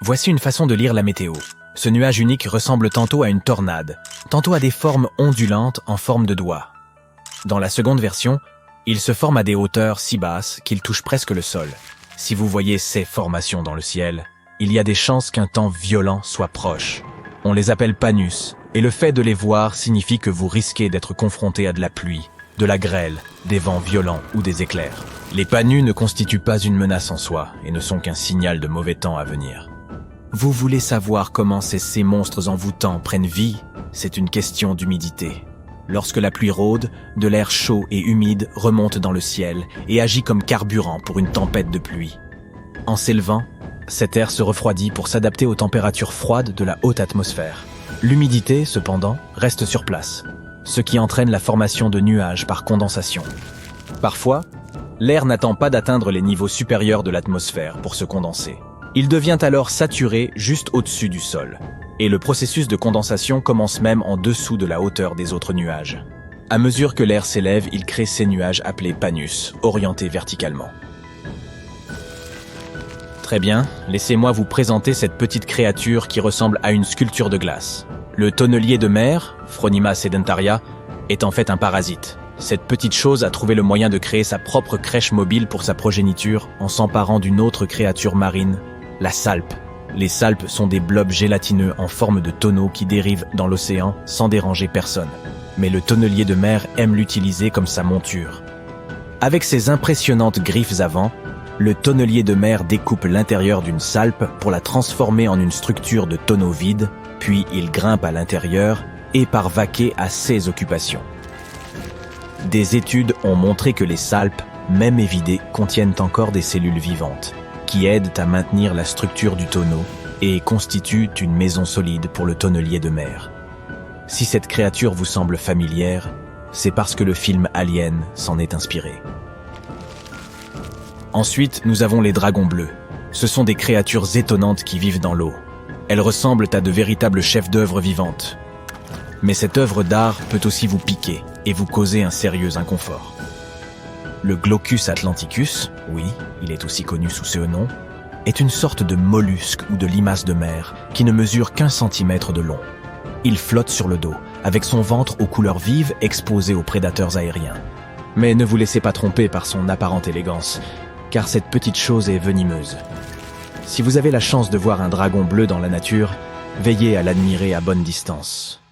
Voici une façon de lire la météo. Ce nuage unique ressemble tantôt à une tornade, tantôt à des formes ondulantes en forme de doigt. Dans la seconde version, il se forme à des hauteurs si basses qu'il touche presque le sol. Si vous voyez ces formations dans le ciel, il y a des chances qu'un temps violent soit proche. On les appelle panus, et le fait de les voir signifie que vous risquez d'être confronté à de la pluie, de la grêle, des vents violents ou des éclairs. Les panus ne constituent pas une menace en soi et ne sont qu'un signal de mauvais temps à venir. Vous voulez savoir comment ces monstres envoûtants prennent vie? C'est une question d'humidité. Lorsque la pluie rôde, de l'air chaud et humide remonte dans le ciel et agit comme carburant pour une tempête de pluie. En s'élevant, cet air se refroidit pour s'adapter aux températures froides de la haute atmosphère. L'humidité, cependant, reste sur place, ce qui entraîne la formation de nuages par condensation. Parfois, l'air n'attend pas d'atteindre les niveaux supérieurs de l'atmosphère pour se condenser. Il devient alors saturé juste au-dessus du sol, et le processus de condensation commence même en dessous de la hauteur des autres nuages. À mesure que l'air s'élève, il crée ces nuages appelés panus, orientés verticalement. Très bien, laissez-moi vous présenter cette petite créature qui ressemble à une sculpture de glace. Le tonnelier de mer, Phronima sedentaria, est en fait un parasite. Cette petite chose a trouvé le moyen de créer sa propre crèche mobile pour sa progéniture en s'emparant d'une autre créature marine, la salpe. Les salpes sont des blobs gélatineux en forme de tonneaux qui dérivent dans l'océan sans déranger personne. Mais le tonnelier de mer aime l'utiliser comme sa monture. Avec ses impressionnantes griffes avant, le tonnelier de mer découpe l'intérieur d'une salpe pour la transformer en une structure de tonneau vide, puis il grimpe à l'intérieur et part vaquer à ses occupations. Des études ont montré que les salpes, même évidées, contiennent encore des cellules vivantes, qui aident à maintenir la structure du tonneau et constituent une maison solide pour le tonnelier de mer. Si cette créature vous semble familière, c'est parce que le film Alien s'en est inspiré. Ensuite, nous avons les dragons bleus. Ce sont des créatures étonnantes qui vivent dans l'eau. Elles ressemblent à de véritables chefs d'œuvre vivantes. Mais cette œuvre d'art peut aussi vous piquer et vous causer un sérieux inconfort. Le Glaucus atlanticus, oui, il est aussi connu sous ce nom, est une sorte de mollusque ou de limace de mer qui ne mesure qu'1 centimètre de long. Il flotte sur le dos, avec son ventre aux couleurs vives exposé aux prédateurs aériens. Mais ne vous laissez pas tromper par son apparente élégance, car cette petite chose est venimeuse. Si vous avez la chance de voir un dragon bleu dans la nature, veillez à l'admirer à bonne distance.